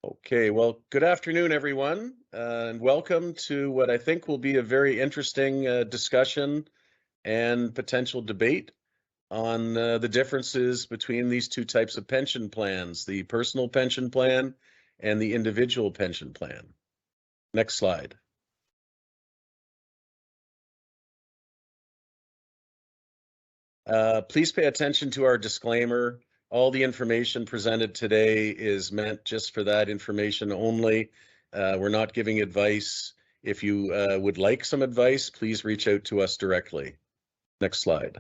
Okay, well, good afternoon, everyone, and welcome to what I think will be a very interesting discussion and potential debate on the differences between these two types of pension plans, the personal pension plan and the individual pension plan. Next slide. Please pay attention to our disclaimer. All the information presented today is meant just for that information only. We're not giving advice. If you would like some advice, please reach out to us directly. Next slide.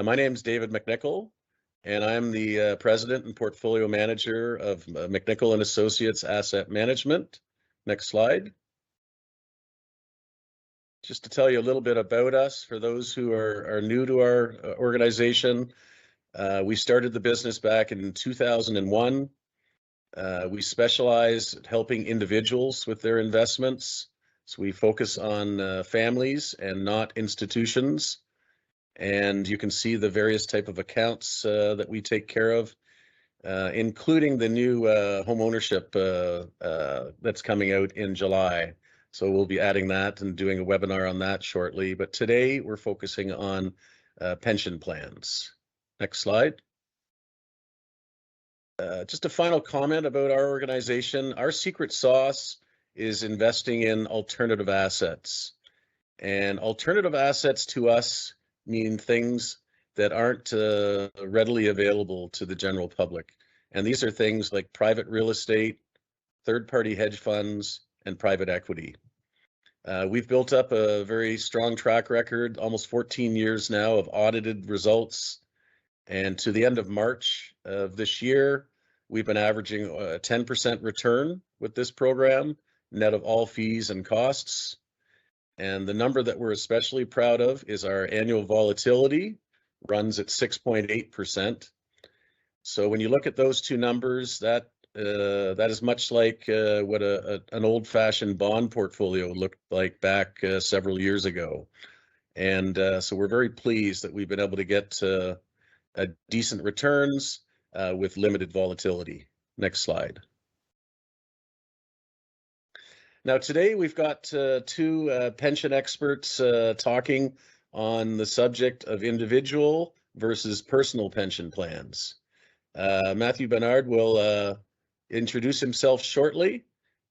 My name is David McNichol, and I'm the president and portfolio manager of McNichol and Associates Asset Management. Next slide. Just to tell you a little bit about us, for those who are new to our organization, we started the business back in 2001. We specialize at helping individuals with their investments. So we focus on families and not institutions. And you can see the various type of accounts that we take care of, including the new home ownership that's coming out in July. So we'll be adding that and doing a webinar on that shortly. But today we're focusing on pension plans. Next slide. Just a final comment about our organization. Our secret sauce is investing in alternative assets. And alternative assets to us mean things that aren't readily available to the general public. And these are things like private real estate, third-party hedge funds, and private equity. We've built up a very strong track record, almost 14 years now of audited results. And to the end of March of this year, we've been averaging a 10% return with this program, net of all fees and costs. And the number that we're especially proud of is our annual volatility runs at 6.8%. So when you look at those two numbers, that is much like what an old-fashioned bond portfolio looked like back several years ago. And so we're very pleased that we've been able to get decent returns with limited volatility. Next slide. Now today we've got two pension experts talking on the subject of individual versus personal pension plans. Matthew Bernard will introduce himself shortly,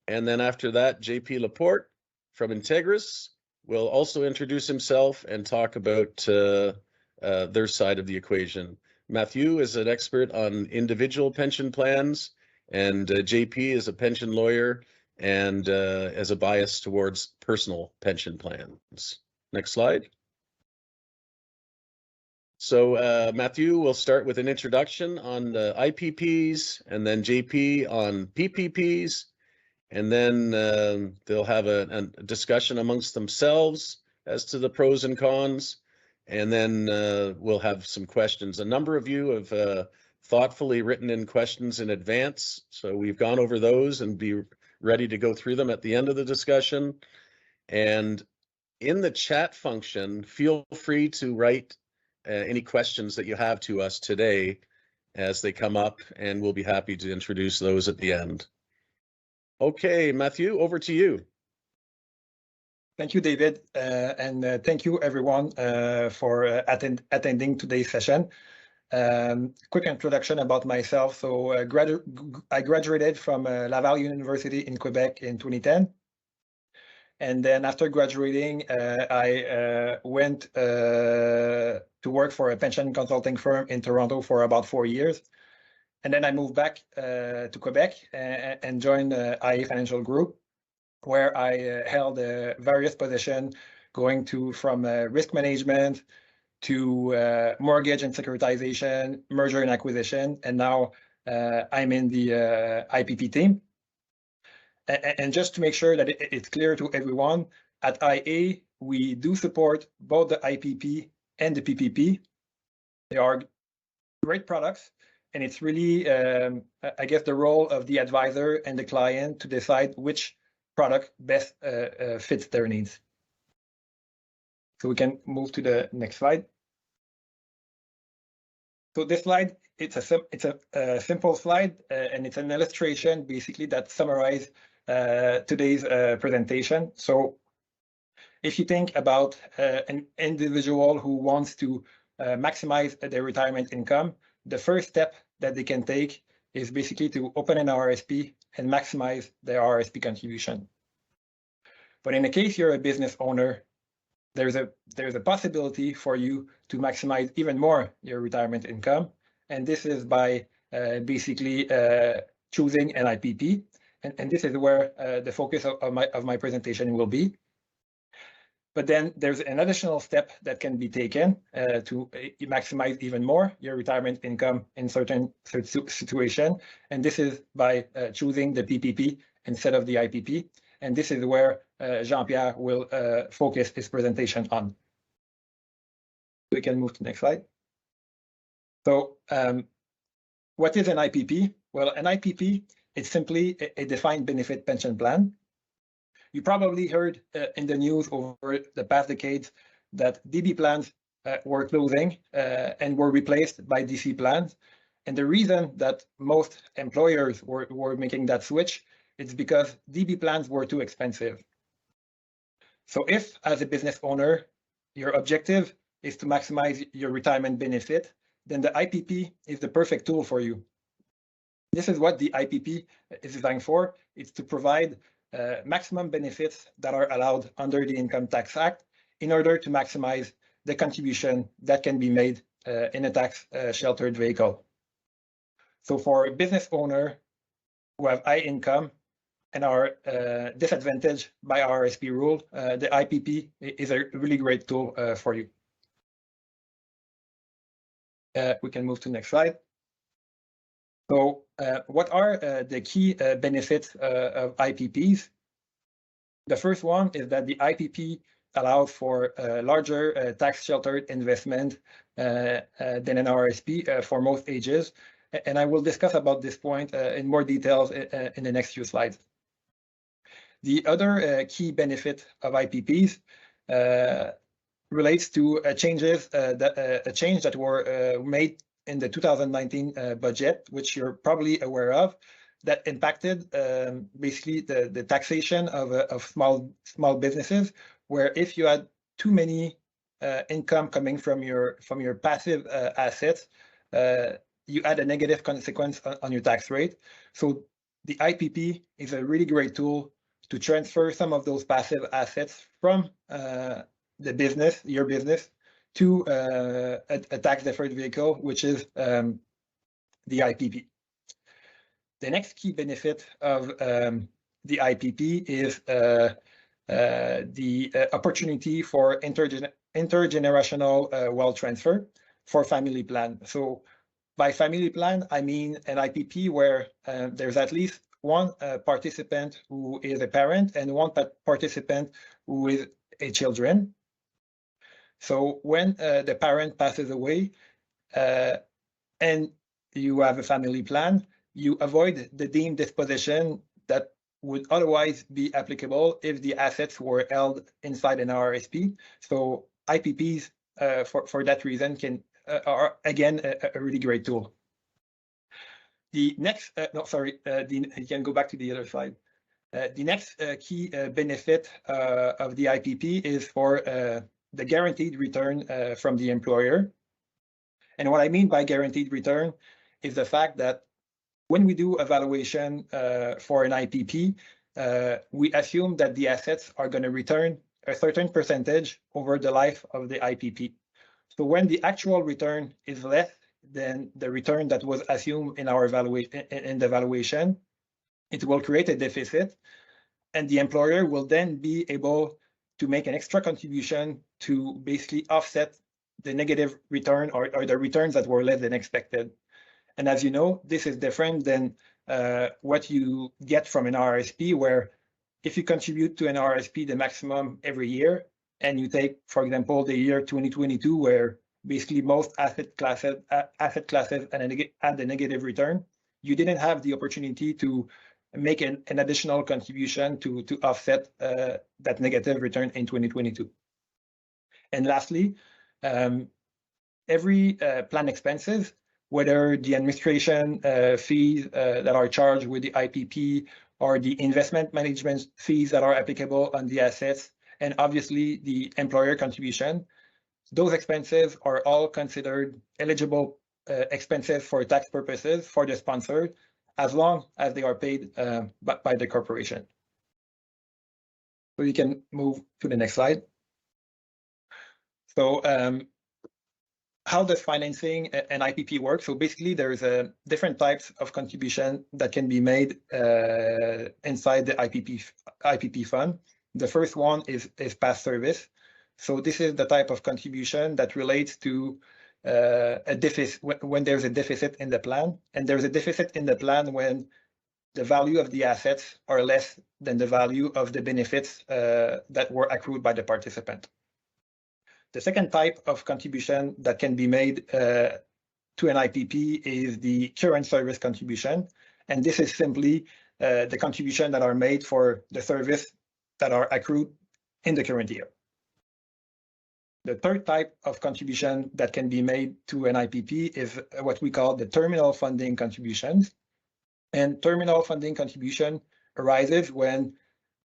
and then after that, JP Laporte from Integris will also introduce himself and talk about their side of the equation. Matthew is an expert on individual pension plans, and JP is a pension lawyer and has a bias towards personal pension plans. Next slide. So Matthew will start with an introduction on the IPPs, and then JP on PPPs, and then they'll have a discussion amongst themselves as to the pros and cons, and then we'll have some questions. A number of you have thoughtfully written in questions in advance, so we've gone over those and be ready to go through them at the end of the discussion. And in the chat function, feel free to write any questions that you have to us today as they come up, and we'll be happy to introduce those at the end. Okay, Matthew, over to you. Thank you, David, and thank you everyone for attending today's session. Quick introduction about myself. So I graduated from Laval University in Quebec in 2010. And then after graduating, I went to work for a pension consulting firm in Toronto for about 4 years. And then I moved back to Quebec and joined IA Financial Group, where I held various positions going from risk management to mortgage and securitization, merger and acquisition. And now I'm in the IPP team. And just to make sure that it's clear to everyone, at IA, we do support both the IPP and the PPP. They are great products, and it's really, I guess, the role of the advisor and the client to decide which product best fits their needs. So we can move to the next slide. So this slide, it's a simple slide, and it's an illustration basically that summarizes today's presentation. So if you think about an individual who wants to maximize their retirement income, the first step that they can take is basically to open an RSP and maximize their RSP contribution. But in the case you're a business owner, there's a possibility for you to maximize even more your retirement income, and this is by basically choosing an IPP, and this is where the focus of my presentation will be. But then there's an additional step that can be taken to maximize even more your retirement income in certain situation, and this is by choosing the PPP instead of the IPP. And this is where Jean-Pierre will focus his presentation on. We can move to the next slide. So what is an IPP? Well, an IPP is simply a defined benefit pension plan. You probably heard in the news over the past decades that DB plans were closing and were replaced by DC plans. And the reason that most employers were making that switch is because DB plans were too expensive. So if, as a business owner, your objective is to maximize your retirement benefit, then the IPP is the perfect tool for you. This is what the IPP is designed for. It's to provide maximum benefits that are allowed under the Income Tax Act in order to maximize the contribution that can be made in a tax sheltered vehicle. So for a business owner who have high income and are disadvantaged by RSP rule, the IPP is a really great tool for you. We can move to the next slide. So what are the key benefits of IPPs? The first one is that the IPP allows for larger tax sheltered investment than an RSP for most ages. And I will discuss about this point in more details in the next few slides. The other key benefit of IPPs relates to a change that were made in the 2019 budget, which you're probably aware of, that impacted basically the taxation of small businesses, where if you had too many income coming from your passive assets, you add a negative consequence on your tax rate. So the IPP is a really great tool to transfer some of those passive assets from your business, to a tax-deferred vehicle, which is the IPP. The next key benefit of the IPP is the opportunity for intergenerational wealth transfer for family plan. So by family plan, I mean an IPP where there's at least one participant who is a parent and one participant who is a children. So when the parent passes away and you have a family plan, you avoid the deemed disposition that would otherwise be applicable if the assets were held inside an RSP. So IPPs, for that reason, are again a really great tool. The next, you can go back to the other slide. The next key benefit of the IPP is for the guaranteed return from the employer. And what I mean by guaranteed return is the fact that when we do evaluation for an IPP, we assume that the assets are going to return a certain percentage over the life of the IPP. So when the actual return is less than the return that was assumed in our evaluation, it will create a deficit, and the employer will then be able to make an extra contribution to basically offset the negative return or the returns that were less than expected. And as you know, this is different than what you get from an RSP, where if you contribute to an RSP the maximum every year, and you take, for example, the year 2022, where basically most asset classes had a negative return, you didn't have the opportunity to make an additional contribution to offset that negative return in 2022. And lastly, every plan expenses whether the administration fees that are charged with the IPP or the investment management fees that are applicable on the assets, and obviously the employer contribution. Those expenses are all considered eligible expenses for tax purposes for the sponsor, as long as they are paid by the corporation. So you can move to the next slide. So how does financing an IPP work? So basically, there's different types of contribution that can be made inside the IPP fund. The first one is past service. So this is the type of contribution that relates to a deficit when there's a deficit in the plan, and there's a deficit in the plan when the value of the assets are less than the value of the benefits that were accrued by the participant. The second type of contribution that can be made to an IPP is the current service contribution. And this is simply the contribution that are made for the service that are accrued in the current year. The third type of contribution that can be made to an IPP is what we call the terminal funding contributions. And terminal funding contribution arises when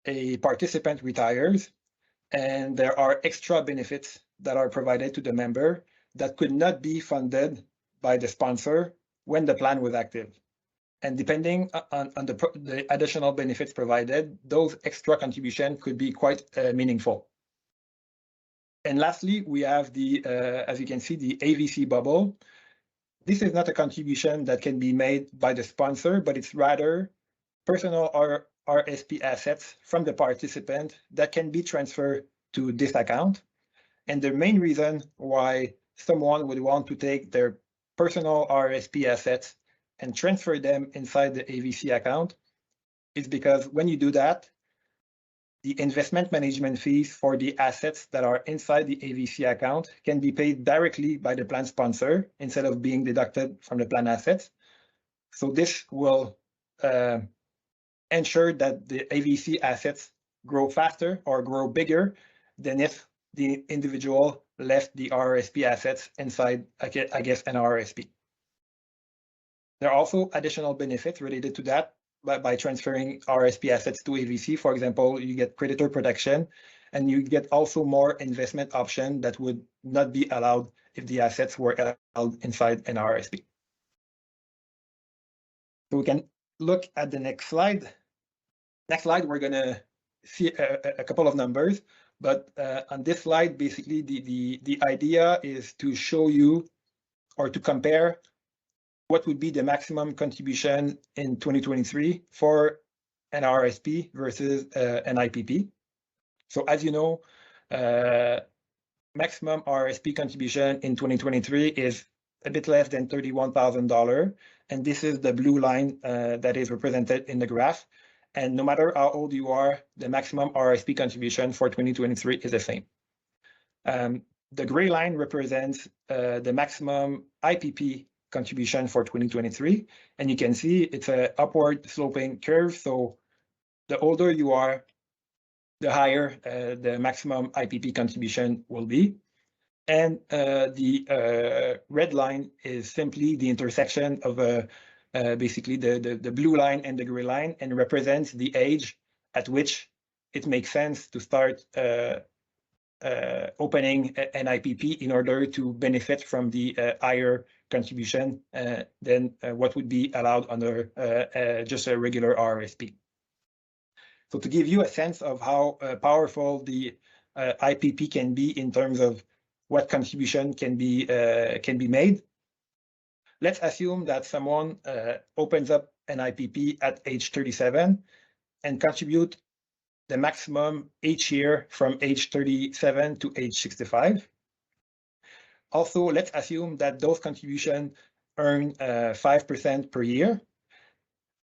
a participant retires and there are extra benefits that are provided to the member that could not be funded by the sponsor when the plan was active. And depending on the additional benefits provided, those extra contributions could be quite meaningful. And lastly, we have the, as you can see, the AVC bubble. This is not a contribution that can be made by the sponsor, but it's rather personal or RSP assets from the participant that can be transferred to this account. And the main reason why someone would want to take their personal RSP assets and transfer them inside the AVC account is because when you do that, the investment management fees for the assets that are inside the AVC account can be paid directly by the plan sponsor instead of being deducted from the plan assets. So this will ensure that the AVC assets grow faster or grow bigger than if the individual left the RRSP assets inside, I guess, an RRSP. There are also additional benefits related to that by transferring RSP assets to AVC. For example, you get creditor protection, and you get also more investment option that would not be allowed if the assets were held inside an RSP. So we can look at the next slide. Next slide, we're going to see a couple of numbers, but on this slide, basically the idea is to show you or to compare what would be the maximum contribution in 2023 for an RSP versus an IPP. So as you know, maximum RSP contribution in 2023 is a bit less than $31,000. And this is the blue line that is represented in the graph. And no matter how old you are, the maximum RSP contribution for 2023 is the same. The gray line represents the maximum IPP contribution for 2023. And you can see it's an upward sloping curve. So the older you are, the higher the maximum IPP contribution will be. And the red line is simply the intersection of basically the blue line and the gray line, and represents the age at which it makes sense to start opening an IPP in order to benefit from the higher contribution than what would be allowed under just a regular RRSP. So to give you a sense of how powerful the IPP can be in terms of what contribution can be made, let's assume that someone opens up an IPP at age 37 and contribute the maximum each year from age 37 to age 65. Also, let's assume that those contributions earn 5% per year.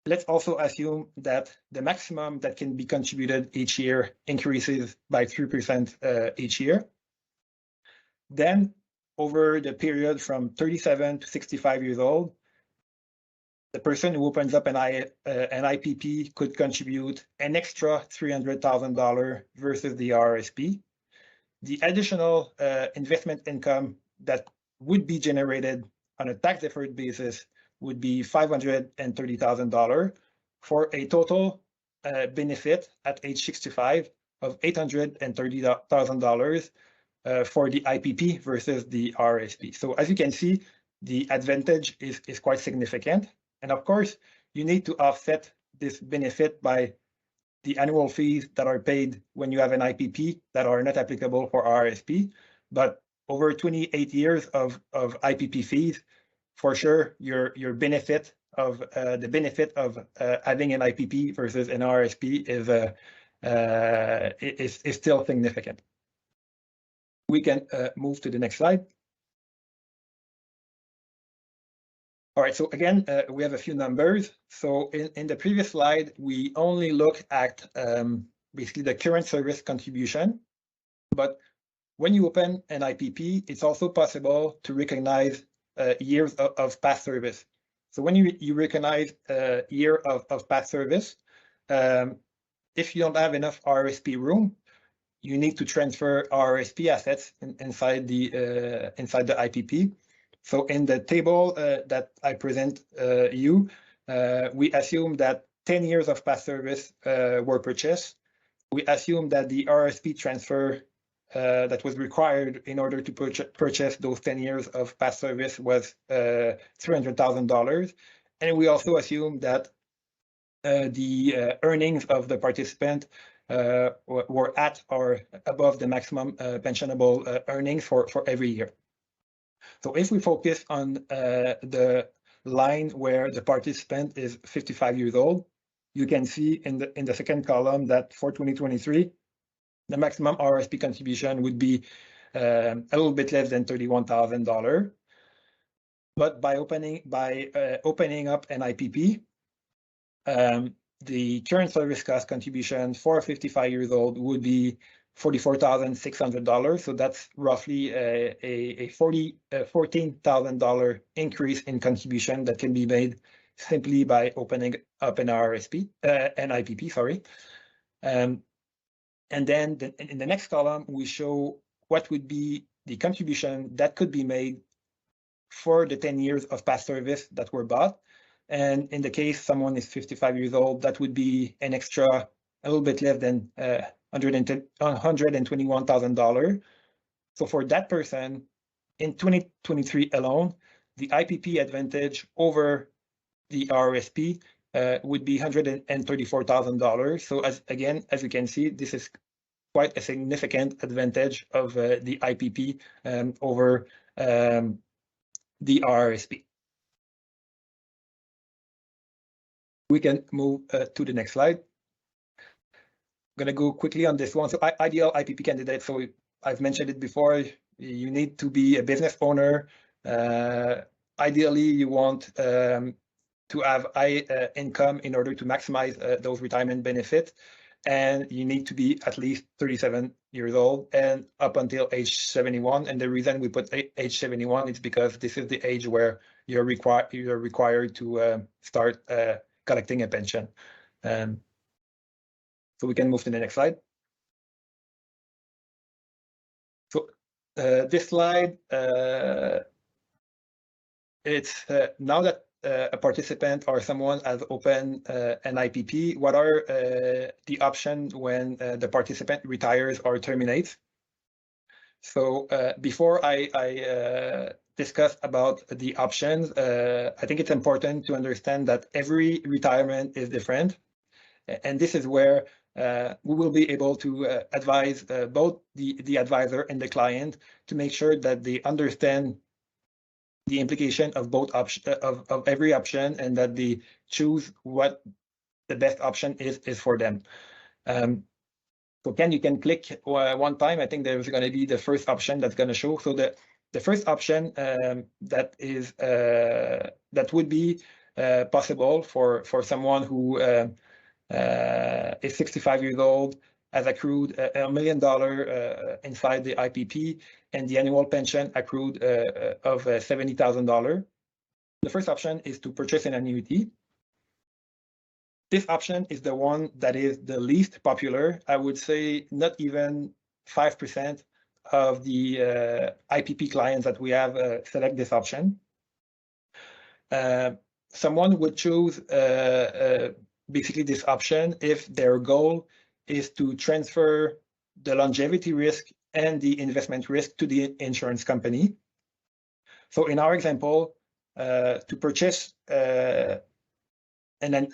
Let's also assume that the maximum that can be contributed each year increases by 3% each year. Then, over the period from 37 to 65 years old, the person who opens up an IPP could contribute an extra $300,000 versus the RRSP. The additional investment income that would be generated on a tax-deferred basis would be $530,000 for a total benefit at age 65 of $830,000 for the IPP versus the RSP. So as you can see, the advantage is quite significant. And of course, you need to offset this benefit by the annual fees that are paid when you have an IPP that are not applicable for RSP. But over 28 years of IPP fees, for sure, your benefit of the benefit of having an IPP versus an RSP is still significant. We can move to the next slide. All right, so again, we have a few numbers. So in the previous slide, we only look at basically the current service contribution. But when you open an IPP, it's also possible to recognize years of past service. So when you recognize a year of past service, if you don't have enough RSP room, you need to transfer RSP assets inside the IPP. So in the table that I present you, we assume that 10 years of past service were purchased. We assume that the RSP transfer that was required in order to purchase those 10 years of past service was $300,000. And we also assume that the earnings of the participant were at or above the maximum pensionable earnings for every year. So if we focus on the line where the participant is 55 years old, you can see in the second column that for 2023, the maximum RSP contribution would be a little bit less than $31,000. But by opening up an IPP, the current service cost contribution for 55 years old would be $44,600. So that's roughly a $14,000 increase in contribution that can be made simply by opening up an IPP, sorry. And then in the next column, we show what would be the contribution that could be made for the 10 years of past service that were bought. And in the case someone is 55 years old, that would be an extra a little bit less than $121,000. So for that person, in 2023 alone, the IPP advantage over the RSP would be $134,000. So as you can see, this is quite a significant advantage of the IPP over the RSP. We can move to the next slide. I'm going to go quickly on this one. So ideal IPP candidate. So I've mentioned it before. You need to be a business owner. Ideally, you want to have high income in order to maximize those retirement benefits. And you need to be at least 37 years old and up until age 71. And the reason we put age 71 is because this is the age where you're required to start collecting a pension. So we can move to the next slide. So this slide, it's now that a participant or someone has opened an IPP, what are the options when the participant retires or terminates? So before I discuss about the options, I think it's important to understand that every retirement is different. And this is where we will be able to advise both the advisor and the client to make sure that they understand the implication of both of every option and that they choose what the best option is for them. So you can click one time. I think there's going to be the first option that's going to show. So the first option that would be possible for someone who is 65 years old, has accrued $1 million inside the IPP, and the annual pension accrued of $70,000. The first option is to purchase an annuity. This option is the one that is the least popular. I would say not even 5% of the IPP clients that we have select this option. someone would choose basically this option if their goal is to transfer the longevity risk and the investment risk to the insurance company. So in our example, to purchase a pension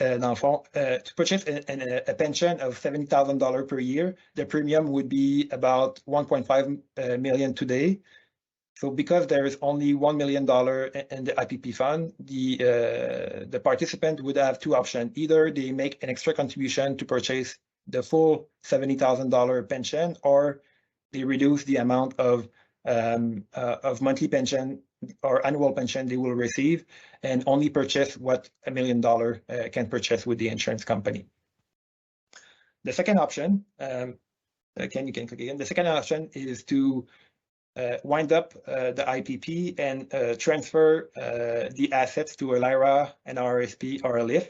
of $70,000 per year, the premium would be about 1.5 million today. So because there is only $1 million in the IPP fund, the participant would have two options. Either they make an extra contribution to purchase the full $70,000 pension, or they reduce the amount of monthly pension or annual pension they will receive and only purchase what $1 million can purchase with the insurance company. The second option, you can click again. The second option is to wind up the IPP and transfer the assets to a LIRA, an RRSP, or a LIF.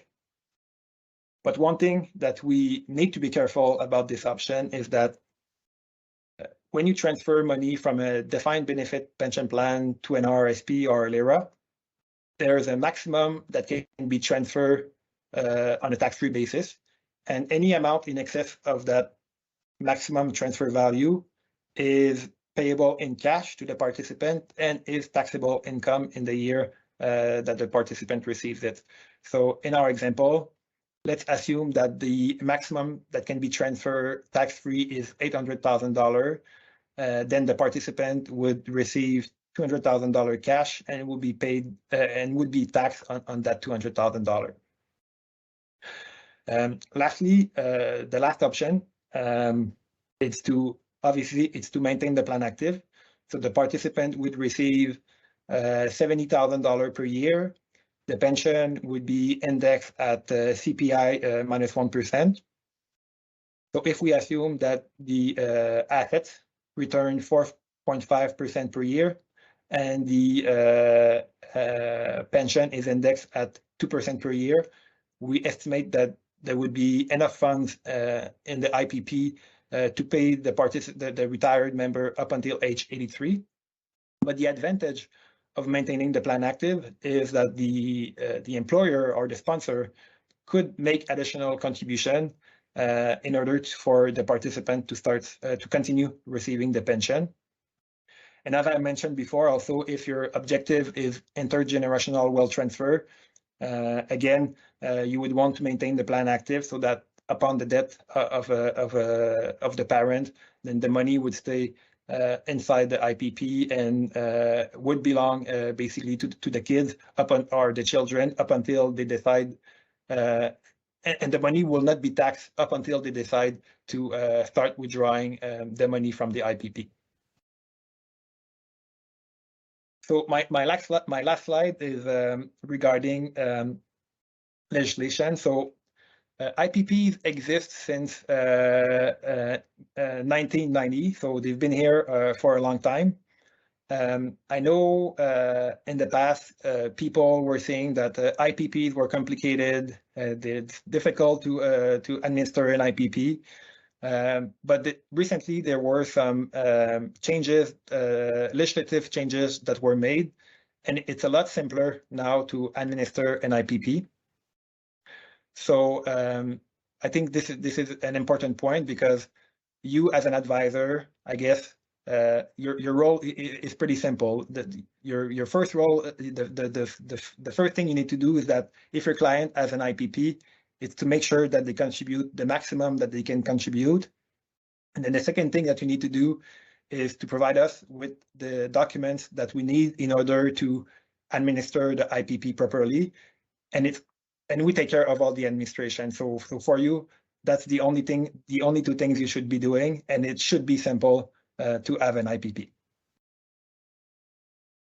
But one thing that we need to be careful about this option is that when you transfer money from a defined benefit pension plan to an RRSP or a LIRA, there's a maximum that can be transferred on a tax-free basis, and any amount in excess of that maximum transfer value is payable in cash to the participant and is taxable income in the year that the participant receives it. So in our example, let's assume that the maximum that can be transferred tax-free is $800,000. Then the participant would receive $200,000 cash and will be paid and would be taxed on that $200,000. Lastly, the last option is to maintain the plan active. So the participant would receive $70,000 per year. The pension would be indexed at CPI minus 1%. So if we assume that the assets return 4.5% per year and the pension is indexed at 2% per year, we estimate that there would be enough funds in the IPP to pay the retired member up until age 83. But the advantage of maintaining the plan active is that the employer or the sponsor could make additional contribution in order for the participant to start to continue receiving the pension. And as I mentioned before, also, if your objective is intergenerational wealth transfer, again, you would want to maintain the plan active so that upon the death of the parent, then the money would stay inside the IPP and would belong basically to the kids or the children up until they decide, and the money will not be taxed up until they decide to start withdrawing the money from the IPP. So my last slide is regarding legislation. So IPPs exist since 1990, so they've been here for a long time. I know in the past people were saying that IPPs were complicated, it's difficult to administer an IPP. But recently there were some changes, legislative changes that were made, and it's a lot simpler now to administer an IPP. So I think this is an important point, because you as an advisor, I guess, your role is pretty simple. Your first role, the first thing you need to do is that if your client has an IPP, it's to make sure that they contribute the maximum that they can contribute. And then the second thing that you need to do is to provide us with the documents that we need in order to administer the IPP properly. And we take care of all the administration. So for you, that's the only two things you should be doing, and it should be simple to have an IPP.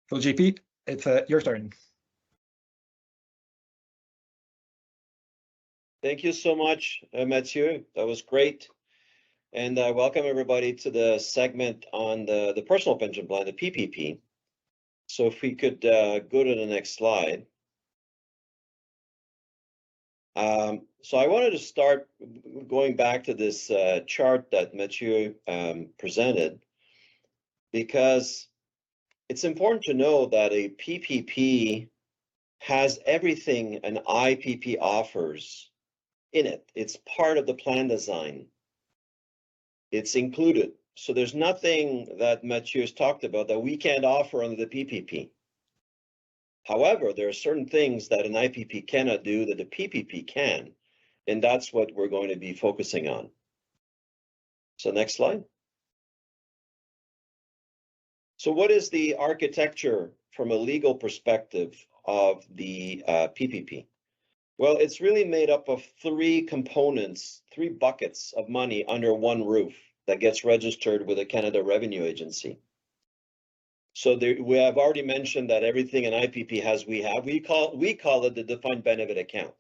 So JP, it's your turn. Thank you so much, Mathieu. That was great. And welcome everybody to the segment on the personal pension plan, the PPP. So if we could go to the next slide. So I wanted to start going back to this chart that Mathieu presented, because it's important to know that a PPP has everything an IPP offers in it. It's part of the plan design. It's included. So there's nothing that Mathieu has talked about that we can't offer under the PPP. However, there are certain things that an IPP cannot do that the PPP can, and that's what we're going to be focusing on. So next slide. So what is the architecture from a legal perspective of the PPP? Well, it's really made up of three components, three buckets of money under one roof that gets registered with the Canada Revenue Agency. So we have already mentioned that everything an IPP has, we call it the defined benefit account.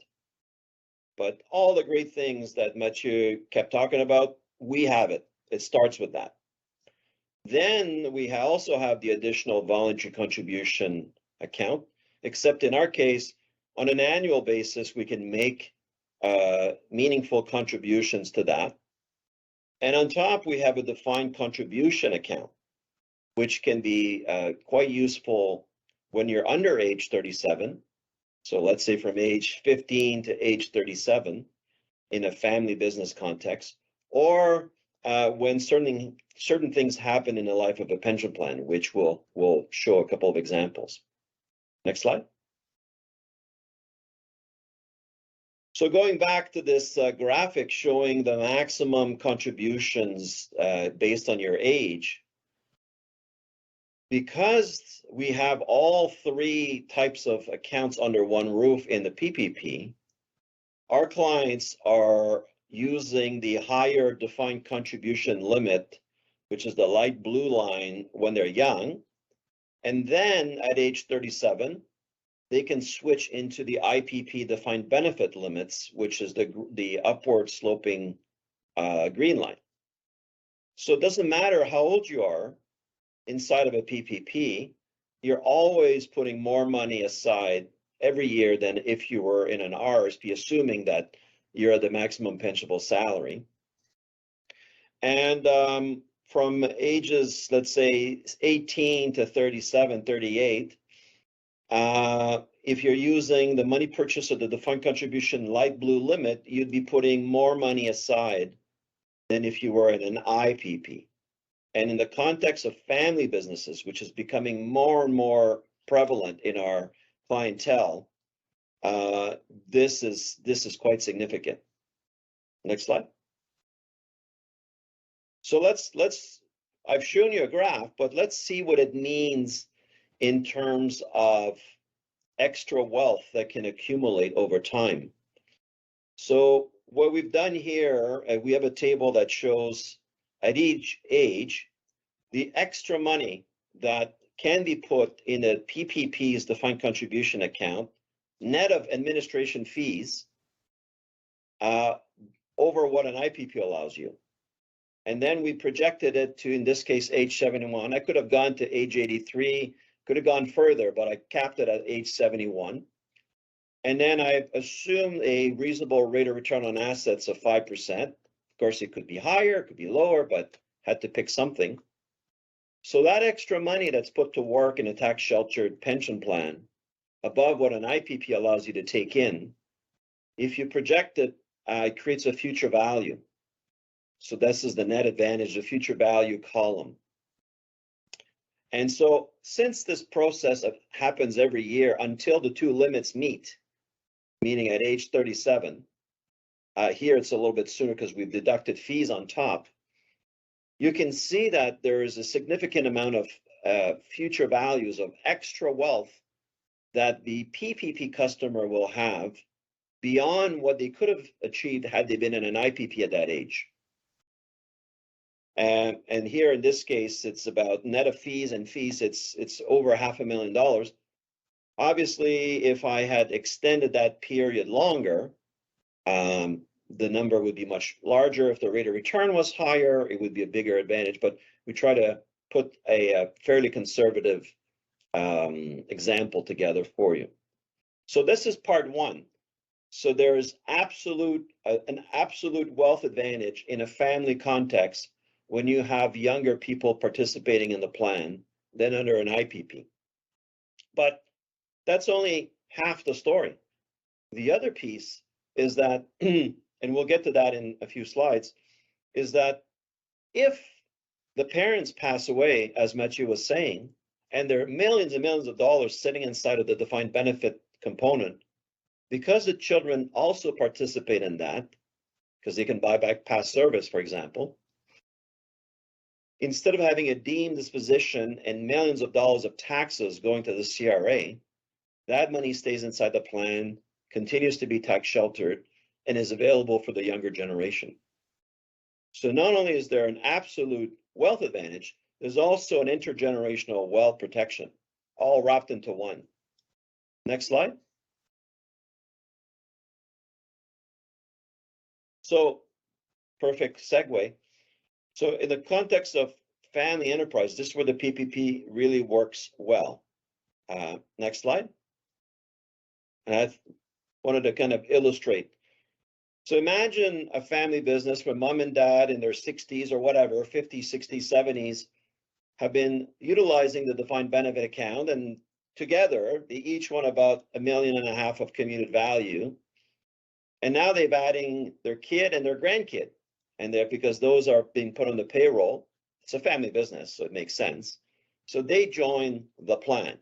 But all the great things that Mathieu kept talking about, we have it. It starts with that. Then we also have the additional voluntary contribution account, except in our case, on an annual basis, we can make meaningful contributions to that. And on top, we have a defined contribution account, which can be quite useful when you're under age 37. So let's say from age 15 to age 37 in a family business context, or when certain things happen in the life of a pension plan, which we'll show a couple of examples. Next slide. So going back to this graphic showing the maximum contributions based on your age, because we have all three types of accounts under one roof in the PPP, our clients are using the higher defined contribution limit, which is the light blue line when they're young. And then at age 37, they can switch into the IPP defined benefit limits, which is the upward sloping green line. So it doesn't matter how old you are inside of a PPP, you're always putting more money aside every year than if you were in an RSP, assuming that you're at the maximum pensionable salary. And from ages, let's say 18 to 37, 38, if you're using the money purchase of the defined contribution light blue limit, you'd be putting more money aside than if you were in an IPP. And in the context of family businesses, which is becoming more and more prevalent in our clientele, this is quite significant. Next slide. So I've shown you a graph, but let's see what it means in terms of extra wealth that can accumulate over time. So what we've done here, we have a table that shows at each age, the extra money that can be put in a PPP's defined contribution account, net of administration fees, over what an IPP allows you. And then we projected it to, in this case, age 71. I could have gone to age 83, could have gone further, but I capped it at age 71. And then I assumed a reasonable rate of return on assets of 5%. Of course, it could be higher, it could be lower, but had to pick something. So that extra money that's put to work in a tax-sheltered pension plan, above what an IPP allows you to take in, if you project it, it creates a future value. So this is the net advantage, the future value column. And so since this process happens every year until the two limits meet, meaning at age 37, here it's a little bit sooner because we've deducted fees on top, you can see that there is a significant amount of future values of extra wealth that the PPP customer will have beyond what they could have achieved had they been in an IPP at that age. And here in this case, it's about net of fees and fees, it's over $500,000. Obviously, if I had extended that period longer, the number would be much larger. If the rate of return was higher, it would be a bigger advantage, but we try to put a fairly conservative example together for you. So this is part one. So there's an absolute wealth advantage in a family context when you have younger people participating in the plan than under an IPP. But that's only half the story. The other piece is that, and we'll get to that in a few slides, is that if the parents pass away, as Mathieu was saying, and there are millions and millions of dollars sitting inside of the defined benefit component, because the children also participate in that, because they can buy back past service, for example, instead of having a deemed disposition and millions of dollars of taxes going to the CRA, that money stays inside the plan, continues to be tax sheltered, and is available for the younger generation. So not only is there an absolute wealth advantage, there's also an intergenerational wealth protection, all wrapped into one. Next slide. So, perfect segue. So in the context of family enterprise, this is where the PPP really works well. Next slide. And I wanted to kind of illustrate. So imagine a family business where mom and dad in their 60s or whatever, 50s, 60s, 70s, have been utilizing the defined benefit account, and together they each won about $1.5 million of commuted value. And now they're adding their kid and their grandkid, and they're, because those are being put on the payroll, it's a family business, so it makes sense. So they join the plan.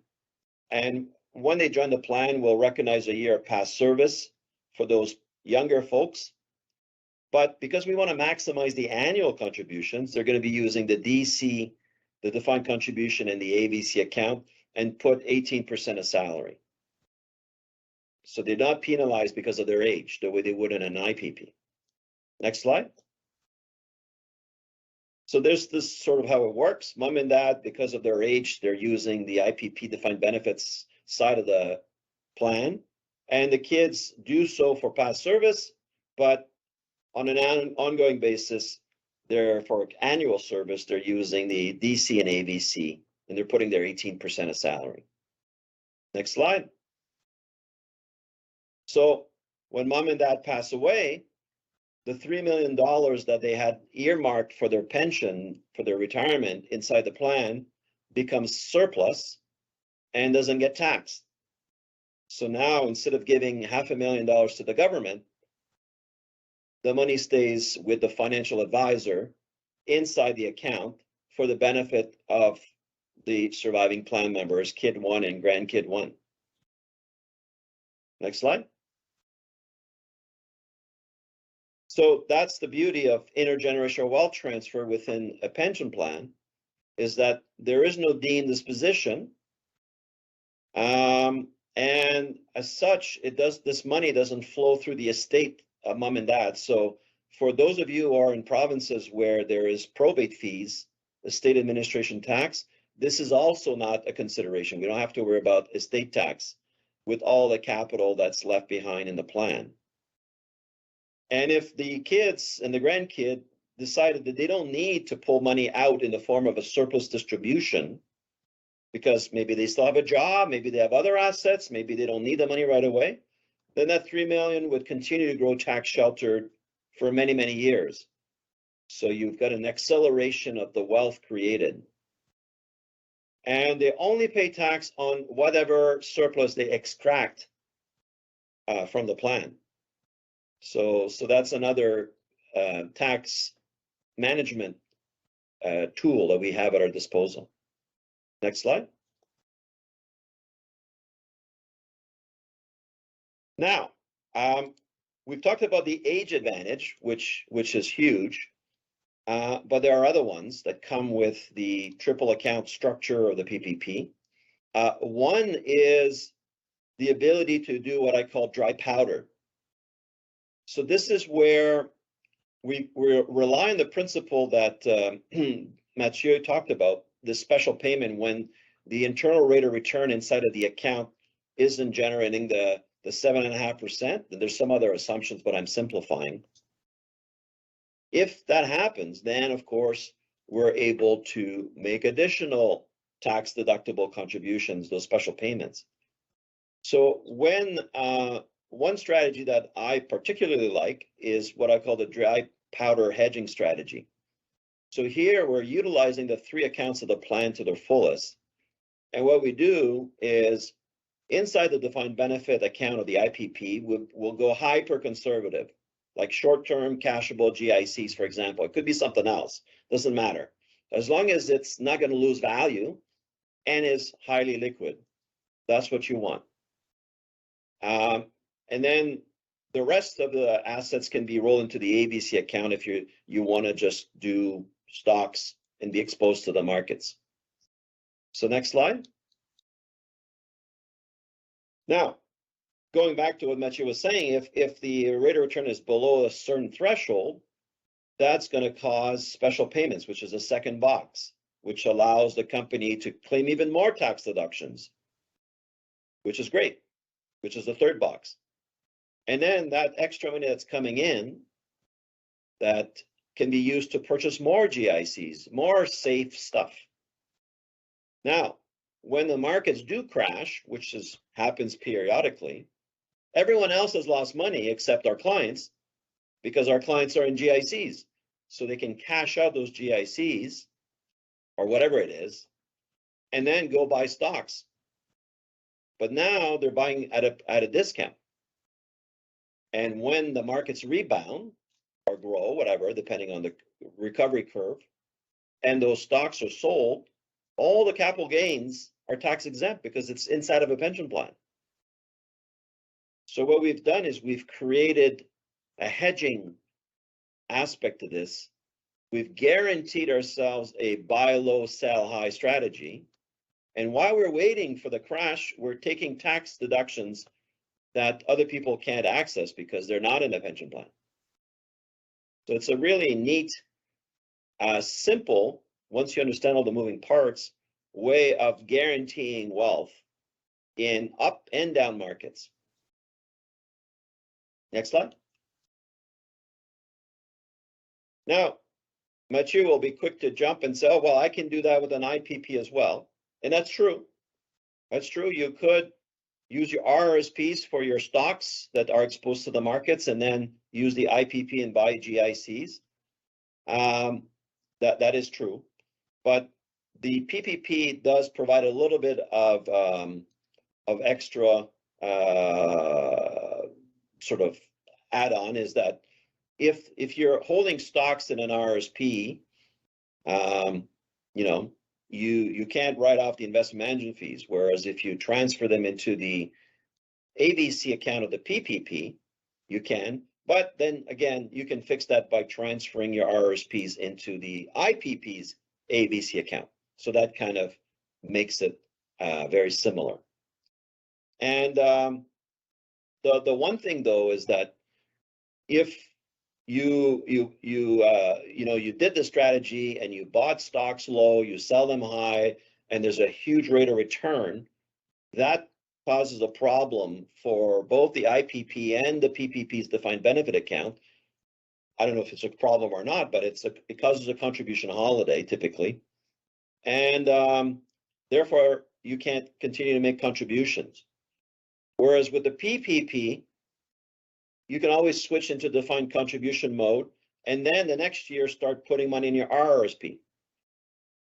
And when they join the plan, we'll recognize a year of past service for those younger folks. But because we want to maximize the annual contributions, they're going to be using the DC, the defined contribution, and the AVC account, and put 18% of salary. So they're not penalized because of their age, the way they would in an IPP. Next slide. So there's this sort of how it works. Mom and dad, because of their age, they're using the IPP defined benefits side of the plan. And the kids do so for past service, but on an ongoing basis, they're for annual service, they're using the DC and AVC, and they're putting their 18% of salary. Next slide. So when mom and dad pass away, the $3 million that they had earmarked for their pension, for their retirement inside the plan, becomes surplus and doesn't get taxed. So now, instead of giving $500,000 to the government, the money stays with the financial advisor inside the account for the benefit of the surviving plan members, kid one and grandkid one. Next slide. So that's the beauty of intergenerational wealth transfer within a pension plan, is that there is no deemed disposition. And as such, this money doesn't flow through the estate of mom and dad. So for those of you who are in provinces where there is probate fees, estate administration tax, this is also not a consideration. We don't have to worry about estate tax with all the capital that's left behind in the plan. And if the kids and the grandkid decided that they don't need to pull money out in the form of a surplus distribution, because maybe they still have a job, maybe they have other assets, maybe they don't need the money right away, then that $3 million would continue to grow tax sheltered for many, many years. So you've got an acceleration of the wealth created. And they only pay tax on whatever surplus they extract from the plan. So that's another tax management tool that we have at our disposal. Next slide. Now, we've talked about the age advantage, which is huge, but there are other ones that come with the triple account structure of the PPP. One is the ability to do what I call dry powder. So this is where we rely on the principle that Mathieu talked about, the special payment when the internal rate of return inside of the account isn't generating the 7.5%. There's some other assumptions, but I'm simplifying. If that happens, then of course, we're able to make additional tax deductible contributions, those special payments. So when one strategy that I particularly like is what I call the dry powder hedging strategy. So here we're utilizing the 3 accounts of the plan to their fullest. And what we do is inside the defined benefit account of the IPP, we'll go hyper conservative, like short-term cashable GICs, for example. It could be something else, doesn't matter. As long as it's not going to lose value and is highly liquid, that's what you want. And then the rest of the assets can be rolled into the ABC account if you want to just do stocks and be exposed to the markets. So next slide. Now, going back to what Mathieu was saying, if the rate of return is below a certain threshold, that's going to cause special payments, which is a second box, which allows the company to claim even more tax deductions, which is great, which is the third box. And then that extra money that's coming in that can be used to purchase more GICs, more safe stuff. Now, when the markets do crash, which happens periodically, everyone else has lost money except our clients, because our clients are in GICs. So they can cash out those GICs or whatever it is, and then go buy stocks. But now they're buying at a discount. And when the markets rebound or grow, whatever, depending on the recovery curve, and those stocks are sold, all the capital gains are tax exempt because it's inside of a pension plan. So what we've done is we've created a hedging aspect to this. We've guaranteed ourselves a buy low, sell high strategy. And while we're waiting for the crash, we're taking tax deductions that other people can't access because they're not in a pension plan. So it's a really neat, simple, once you understand all the moving parts, way of guaranteeing wealth in up and down markets. Next slide. Now, Mathieu will be quick to jump and say, oh, well, I can do that with an IPP as well. And that's true. That's true. You could use your RRSPs for your stocks that are exposed to the markets and then use the IPP and buy GICs. That is true. But the PPP does provide a little bit of extra sort of add-on, is that if you're holding stocks in an RRSP, you can't write off the investment management fees. Whereas if you transfer them into the ABC account of the PPP, you can. But then again, you can fix that by transferring your RRSPs into the IPP's ABC account. So that kind of makes it very similar. And the one thing though is that if you did the strategy and you bought stocks low, you sell them high, and there's a huge rate of return, that causes a problem for both the IPP and the PPP's defined benefit account. I don't know if it's a problem or not, but it causes a contribution holiday typically. And therefore, you can't continue to make contributions. Whereas with the PPP, you can always switch into defined contribution mode, and then the next year start putting money in your RRSP.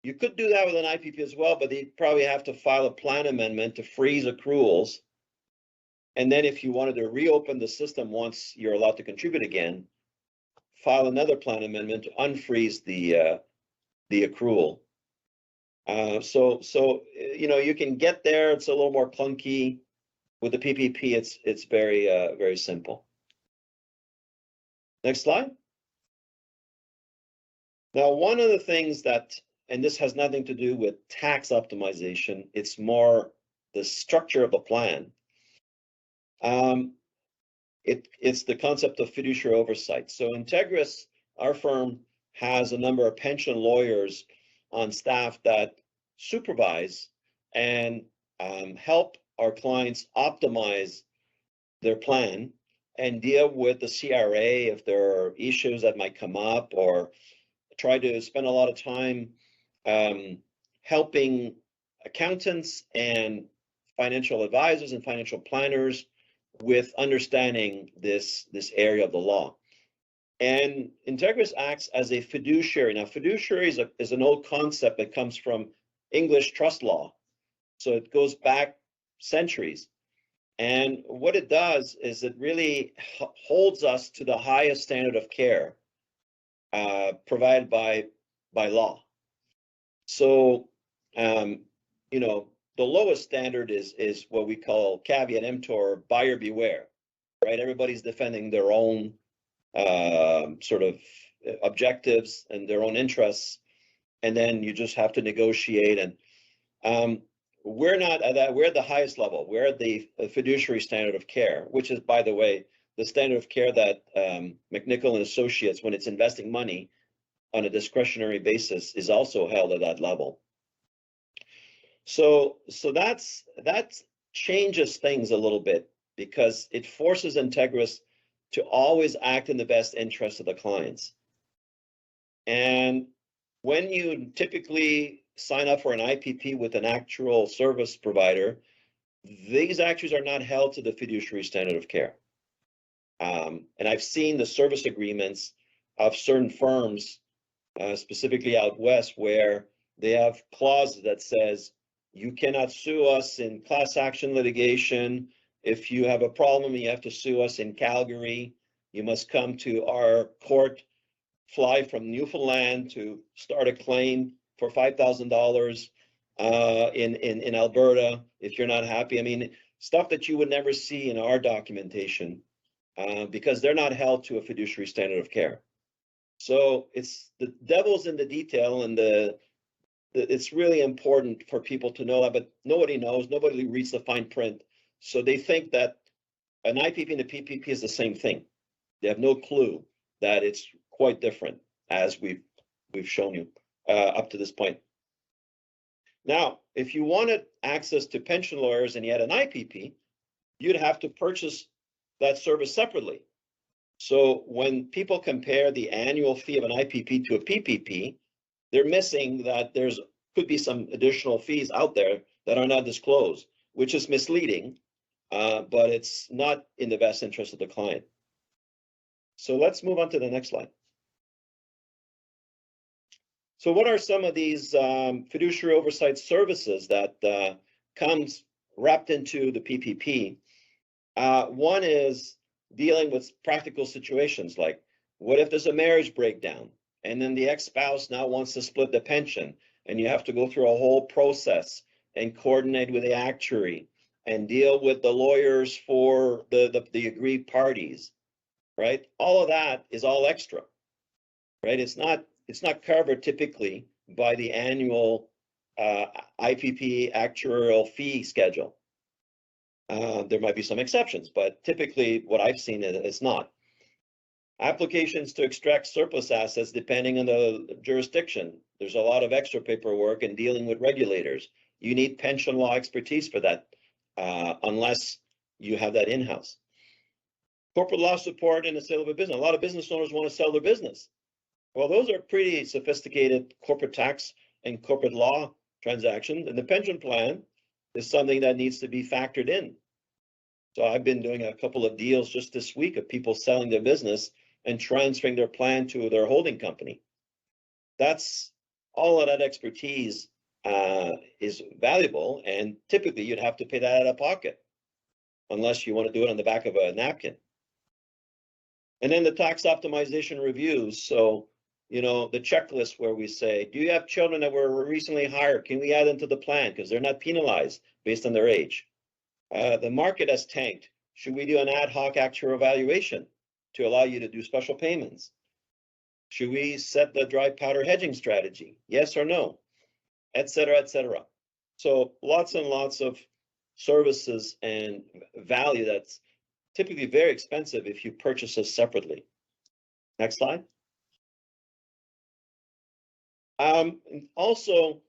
You could do that with an IPP as well, but you'd probably have to file a plan amendment to freeze accruals. And then if you wanted to reopen the system once you're allowed to contribute again, file another plan amendment to unfreeze the accrual. So you can get there. It's a little more clunky. With the PPP, it's very simple. Next slide. Now, one of the things that, and this has nothing to do with tax optimization, it's more the structure of the plan. It's the concept of fiduciary oversight. So Integris, our firm, has a number of pension lawyers on staff that supervise and help our clients optimize their plan and deal with the CRA if there are issues that might come up, or try to spend a lot of time helping accountants and financial advisors and financial planners with understanding this area of the law. And Integris acts as a fiduciary. Now, fiduciary is an old concept that comes from English trust law. So it goes back centuries. And what it does is it really holds us to the highest standard of care provided by law. So, you know, the lowest standard is what we call caveat emptor, buyer beware, right? Everybody's defending their own sort of objectives and their own interests, and then you just have to negotiate. And we're not at that. We're at the highest level. We're at the fiduciary standard of care, which is, by the way, the standard of care that McNichol and Associates, when it's investing money on a discretionary basis, is also held at that level. So that changes things a little bit, because it forces Integris to always act in the best interest of the clients. And when you typically sign up for an IPP with an actual service provider, these actuaries are not held to the fiduciary standard of care. And I've seen the service agreements of certain firms, specifically out west, where they have clauses that says, you cannot sue us in class action litigation. If you have a problem, you have to sue us in Calgary. You must come to our court, fly from Newfoundland to start a claim for $5,000 in Alberta if you're not happy. I mean, stuff that you would never see in our documentation because they're not held to a fiduciary standard of care. So it's the devil's in the detail, and it's really important for people to know that, but nobody knows, nobody reads the fine print. So they think that an IPP and a PPP is the same thing. They have no clue that it's quite different, as we've shown you up to this point. Now, if you wanted access to pension lawyers and you had an IPP, you'd have to purchase that service separately. So when people compare the annual fee of an IPP to a PPP, they're missing that could be some additional fees out there that are not disclosed, which is misleading, but it's not in the best interest of the client. So let's move on to the next slide. So what are some of these fiduciary oversight services that comes wrapped into the PPP? One is dealing with practical situations, like what if there's a marriage breakdown and then the ex-spouse now wants to split the pension, and you have to go through a whole process and coordinate with the actuary and deal with the lawyers for the agreed parties, right? All of that is all extra, right? It's not covered typically by the annual IPP actuarial fee schedule. There might be some exceptions, but typically what I've seen is not. Applications to extract surplus assets, depending on the jurisdiction. There's a lot of extra paperwork and dealing with regulators. You need pension law expertise for that, unless you have that in-house. Corporate law support in the sale of a business. A lot of business owners want to sell their business. Well, those are pretty sophisticated corporate tax and corporate law transactions, and the pension plan is something that needs to be factored in. So I've been doing a couple of deals just this week of people selling their business and transferring their plan to their holding company. That's all of that expertise is valuable, and typically you'd have to pay that out of pocket unless you want to do it on the back of a napkin. And then the tax optimization reviews. So, you know, the checklist where we say, do you have children that were recently hired? Can we add them to the plan because they're not penalized based on their age? The market has tanked. Should we do an ad hoc actuarial evaluation to allow you to do special payments? Should we set the dry powder hedging strategy? Yes or no? Et cetera, et cetera. So lots and lots of services and value that's typically very expensive if you purchase this separately. Next slide. Also,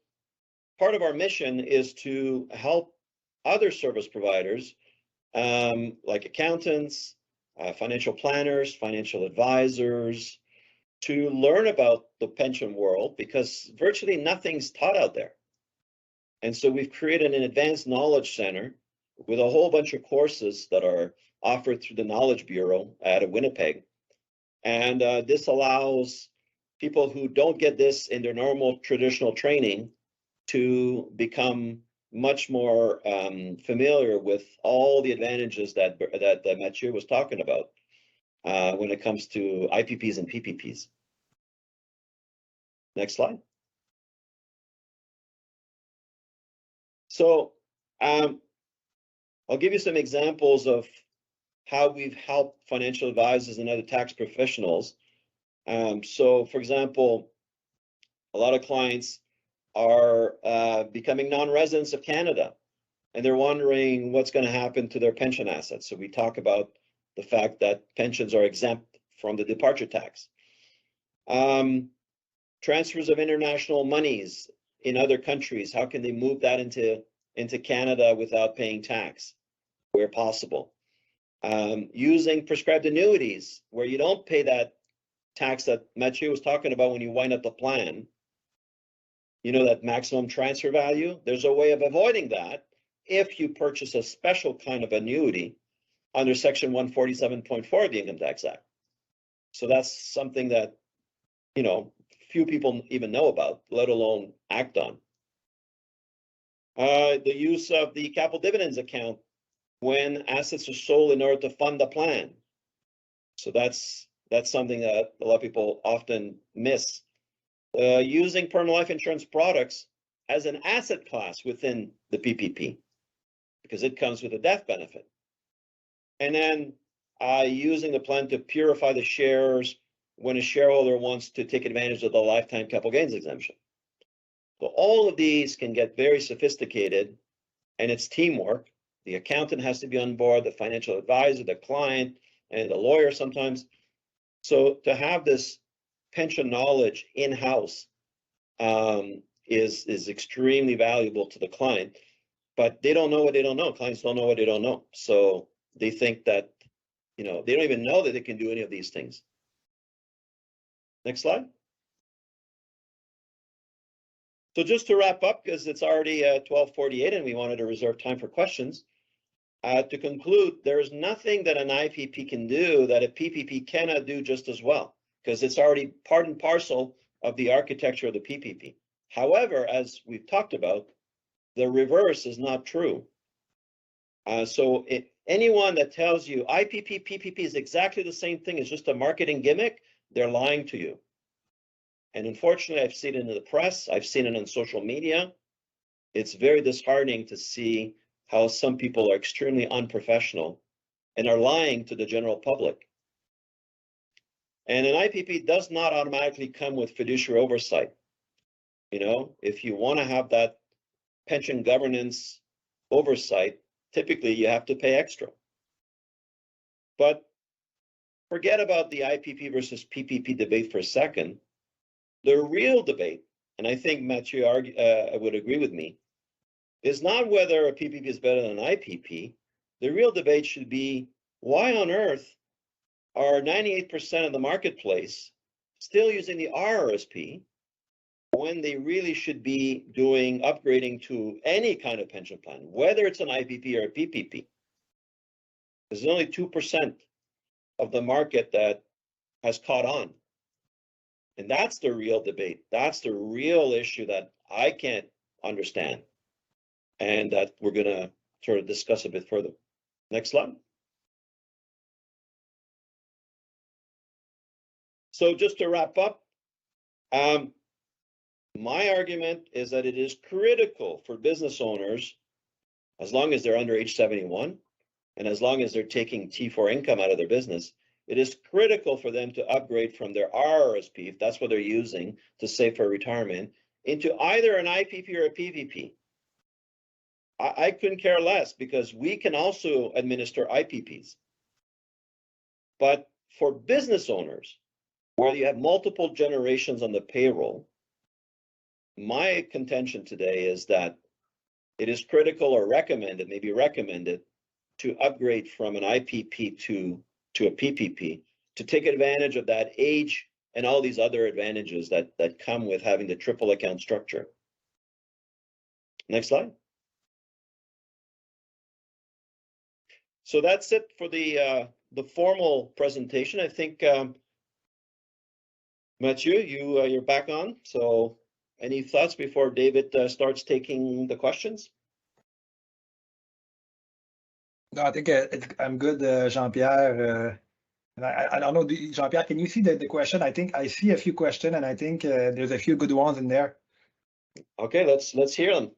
part of our mission is to help other service providers, like accountants, financial planners, financial advisors, to learn about the pension world, because virtually nothing's taught out there. And so we've created an advanced knowledge center with a whole bunch of courses that are offered through the Knowledge Bureau out of Winnipeg. And this allows people who don't get this in their normal traditional training to become much more familiar with all the advantages that Mathieu was talking about when it comes to IPPs and PPPs. Next slide. So I'll give you some examples of how we've helped financial advisors and other tax professionals. So, for example, a lot of clients are becoming non-residents of Canada, and they're wondering what's going to happen to their pension assets. So we talk about the fact that pensions are exempt from the departure tax. Transfers of international monies in other countries, how can they move that into Canada without paying tax where possible? Using prescribed annuities where you don't pay that tax that Mathieu was talking about when you wind up the plan. You know, that maximum transfer value, there's a way of avoiding that if you purchase a special kind of annuity under Section 147.4 of the Income Tax Act. So that's something that, you know, few people even know about, let alone act on. The use of the capital dividends account when assets are sold in order to fund the plan. So that's something that a lot of people often miss. Using permanent life insurance products as an asset class within the PPP, because it comes with a death benefit. And then using the plan to purify the shares when a shareholder wants to take advantage of the lifetime capital gains exemption. So all of these can get very sophisticated, and it's teamwork. The accountant has to be on board, the financial advisor, the client, and the lawyer sometimes. So to have this pension knowledge in-house is extremely valuable to the client, but they don't know what they don't know. Clients don't know what they don't know. So they think that, you know, they don't even know that they can do any of these things. Next slide. So just to wrap up, because it's already 12:48 and we wanted to reserve time for questions. To conclude, there is nothing that an IPP can do that a PPP cannot do just as well, because it's already part and parcel of the architecture of the PPP. However, as we've talked about, the reverse is not true. So anyone that tells you IPP, PPP is exactly the same thing, it's just a marketing gimmick, they're lying to you. And unfortunately, I've seen it in the press, I've seen it on social media. It's very disheartening to see how some people are extremely unprofessional and are lying to the general public. And an IPP does not automatically come with fiduciary oversight. You know, if you want to have that pension governance oversight, typically you have to pay extra. But forget about the IPP versus PPP debate for a second. The real debate, and I think Mathieu would agree with me, is not whether a PPP is better than an IPP. The real debate should be, why on earth are 98% of the marketplace still using the RRSP when they really should be doing upgrading to any kind of pension plan, whether it's an IPP or a PPP? There's only 2% of the market that has caught on. And that's the real debate. That's the real issue that I can't understand, and that we're going to sort of discuss a bit further. Next slide. So just to wrap up, my argument is that it is critical for business owners, as long as they're under age 71, and as long as they're taking T4 income out of their business, it is critical for them to upgrade from their RRSP, if that's what they're using to save for retirement, into either an IPP or a PPP. I couldn't care less, because we can also administer IPPs. But for business owners, where you have multiple generations on the payroll, my contention today is that it is critical or recommended, maybe recommended, to upgrade from an IPP to a PPP to take advantage of that age and all these other advantages that come with having the triple account structure. Next slide. So that's it for the formal presentation. I think Mathieu, you're back on. So any thoughts before David starts taking the questions? No, I think I'm good, Jean-Pierre. And I don't know, Jean-Pierre, can you see the question? I think I see a few questions, and I think there's a few good ones in there. Okay, let's hear them.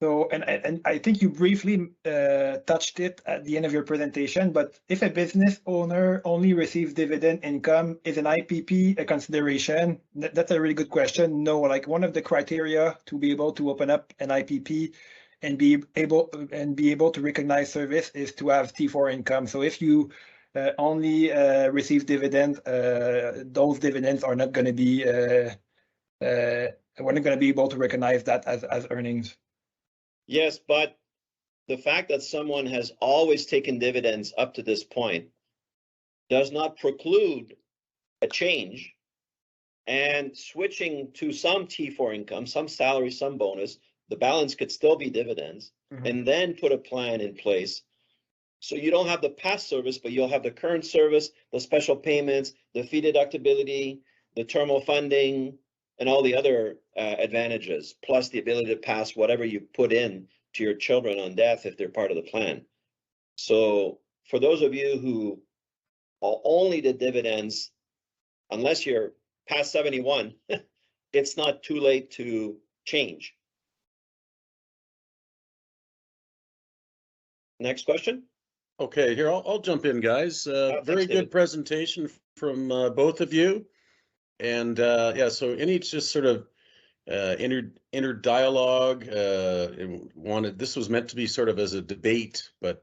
So, and I think you briefly touched it at the end of your presentation, but if a business owner only receives dividend income, is an IPP a consideration? That's a really good question. No, like one of the criteria to be able to open up an IPP and be able to recognize service is to have T4 income. So if you only receive dividends, those dividends are not going to be we're not going to be able to recognize that as earnings. Yes, but the fact that someone has always taken dividends up to this point does not preclude a change, and switching to some T4 income, some salary, some bonus, the balance could still be dividends, and then put a plan in place. So you don't have the past service, but you'll have the current service, the special payments, the fee deductibility, the terminal funding, and all the other advantages, plus the ability to pass whatever you put in to your children on death if they're part of the plan. So for those of you who only did dividends, unless you're past 71, it's not too late to change. Next question. Okay, here I'll jump in, guys. Thanks, Very David. good presentation from both of you, and yeah. So any just sort of inner dialogue. This was meant to be sort of as a debate, but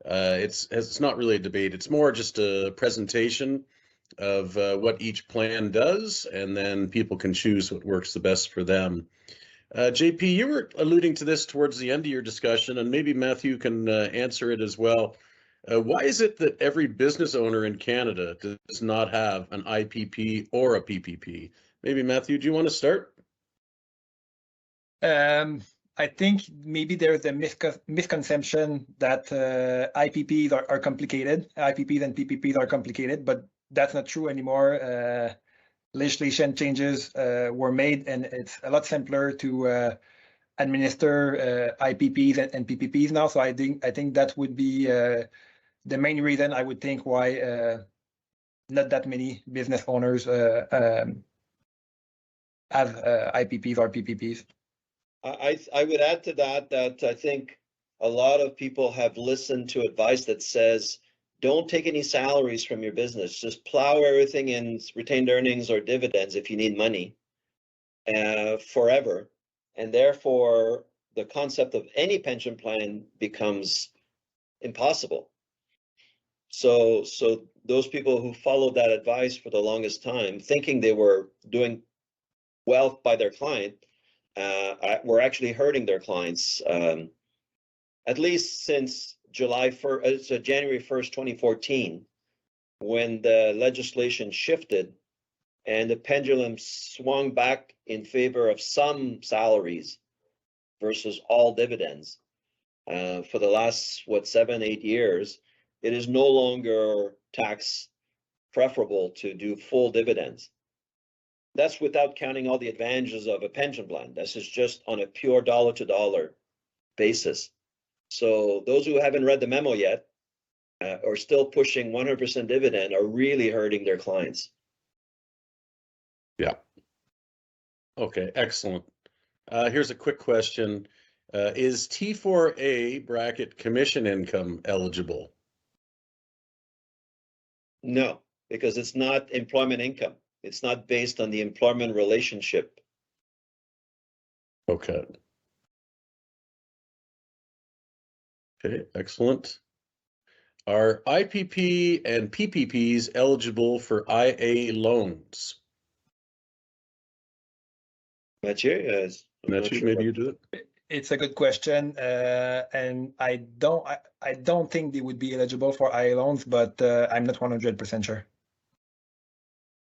it's not really a debate. It's more just a presentation of what each plan does, and then people can choose what works the best for them. JP, you were alluding to this towards the end of your discussion, and maybe Matthew can answer it as well. Why is it that every business owner in Canada does not have an IPP or a PPP? Maybe Matthew, do you want to start? I think maybe there's a misconception that IPPs are complicated. IPPs and PPPs are complicated, but that's not true anymore. Legislation changes were made, and it's a lot simpler to administer IPPs and PPPs now. So I think that would be the main reason I would think why not that many business owners have IPPs or PPPs. I would add to that I think a lot of people have listened to advice that says, don't take any salaries from your business. Just plow everything in retained earnings or dividends if you need money forever. And therefore, the concept of any pension plan becomes impossible. So those people who followed that advice for the longest time, thinking they were doing well by their client, were actually hurting their clients, at least since January 1st, 2014, when the legislation shifted and the pendulum swung back in favor of some salaries versus all dividends. For the last, 7-8 years, it is no longer tax preferable to do full dividends. That's without counting all the advantages of a pension plan. This is just on a pure dollar-to-dollar basis. So those who haven't read the memo yet or still pushing 100% dividend are really hurting their clients. Yeah. Okay, excellent. Here's a quick question. Is T4A bracket commission income eligible? No, because it's not employment income. It's not based on the employment relationship. Okay. Okay, excellent. Are IPP and PPPs eligible for IA loans? Mathieu, Matthew, maybe you do it. It's a good question, and I don't think they would be eligible for IA loans, but I'm not 100% sure.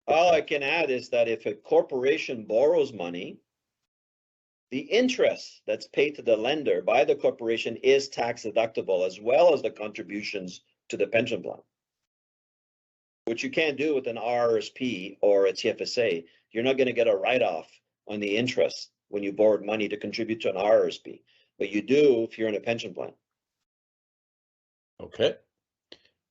All I can add is that if a corporation borrows money, the interest that's paid to the lender by the corporation is tax deductible, as well as the contributions to the pension plan, which you can't do with an RRSP or a TFSA. You're not going to get a write-off on the interest when you borrowed money to contribute to an RRSP, but you do if you're in a pension plan. Okay.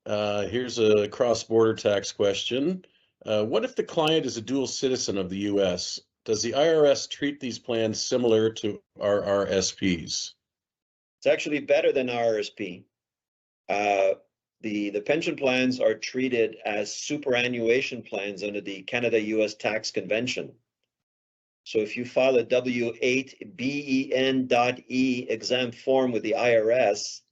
Here's a cross-border tax question. What if the client is a dual citizen of the U.S.? Does the IRS treat these plans similar to our RSPs? It's actually better than RRSP. The pension plans are treated as superannuation plans under the Canada-US Tax Convention. So if you file a W8BEN.E exam form with the IRS,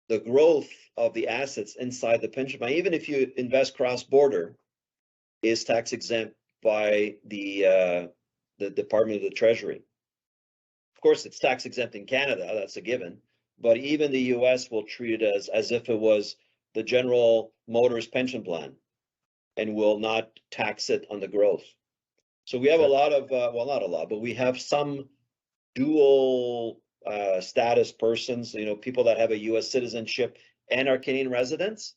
the growth of the assets inside the pension plan, even if you invest cross-border, is tax exempt by the Department of the Treasury. Of course, it's tax exempt in Canada, that's a given, but even the US will treat it as if it was the General Motors pension plan and will not tax it on the growth. So we have a lot of, well, not a lot, but we have some dual status persons, people that have a US citizenship and are Canadian residents,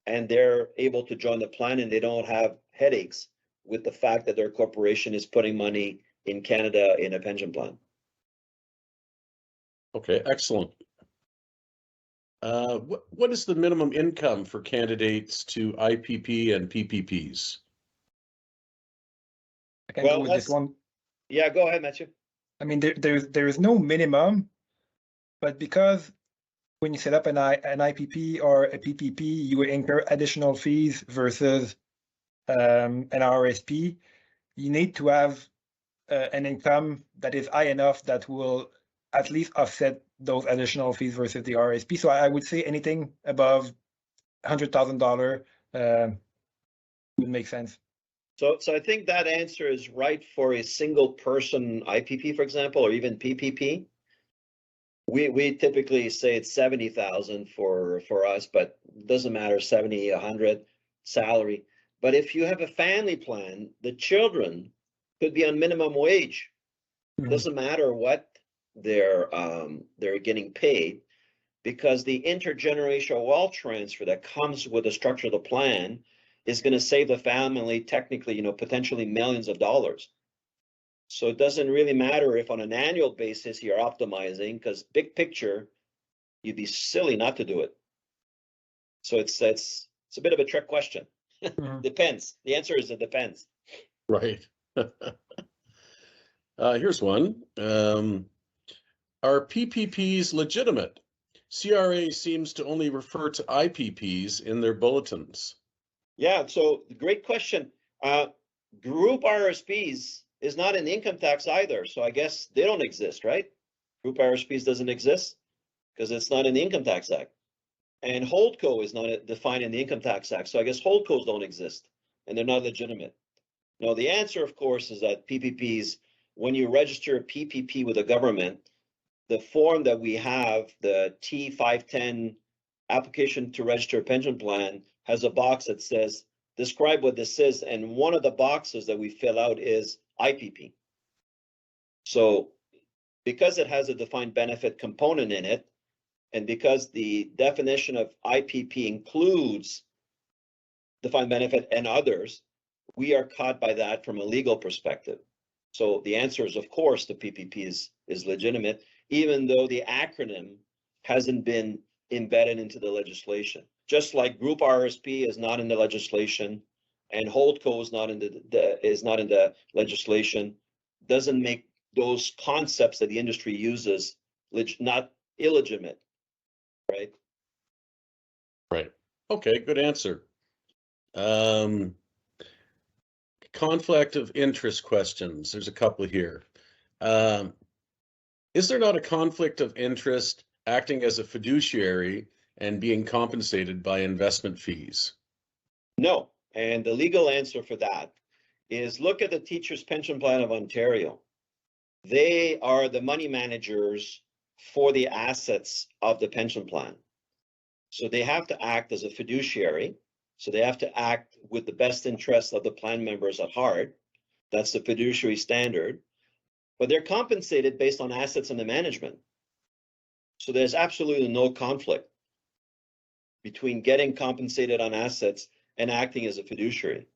and they're able to join the plan and they don't have headaches with the fact that their corporation is putting money in Canada in a pension plan. Okay, excellent. What is the minimum income for candidates to IPP and PPPs? I can go with this one. Yeah, go ahead, Mathieu. I mean, there is no minimum, but because when you set up an IPP or a PPP, you incur additional fees versus an RSP, you need to have an income that is high enough that will at least offset those additional fees versus the RSP. So I would say anything above $100,000 would make sense. So I think that answer is right for a single person IPP, for example, or even PPP. We typically say it's 70,000 for us, but it doesn't matter, 70, 100 salary. But if you have a family plan, the children could be on minimum wage. It doesn't matter what they're getting paid, because the intergenerational wealth transfer that comes with the structure of the plan is going to save the family technically, potentially millions of dollars. So it doesn't really matter if on an annual basis you're optimizing, because big picture, you'd be silly not to do it. So it's a bit of a trick question. Depends. The answer is it depends. Right. Here's one. Are PPPs legitimate? CRA seems to only refer to IPPs in their bulletins. Yeah, so great question. Group RSPs is not an income tax either, so I guess they don't exist, right? Group RSPs doesn't exist because it's not in the Income Tax Act. And holdco is not defined in the Income Tax Act, so I guess holdcos don't exist and they're not legitimate. Now, the answer, of course, is that PPPs, when you register a PPP with the government, the form that we have, the T510 application to register a pension plan, has a box that says, describe what this is. And one of the boxes that we fill out is IPP. So because it has a defined benefit component in it, and because the definition of IPP includes defined benefit and others, we are caught by that from a legal perspective. So the answer is, of course, the PPP is legitimate, even though the acronym hasn't been embedded into the legislation. Just like Group RSP is not in the legislation, and holdco is not in the legislation, doesn't make those concepts that the industry uses not illegitimate, right? Right. Okay, good answer. Conflict of interest questions. There's a couple here. Is there not a conflict of interest acting as a fiduciary and being compensated by investment fees? No, and the legal answer for that is look at the Teachers' Pension Plan of Ontario. They are the money managers for the assets of the pension plan. So they have to act as a fiduciary. So they have to act with the best interests of the plan members at heart. That's the fiduciary standard. But they're compensated based on assets under management. So there's absolutely no conflict between getting compensated on assets and acting as a fiduciary.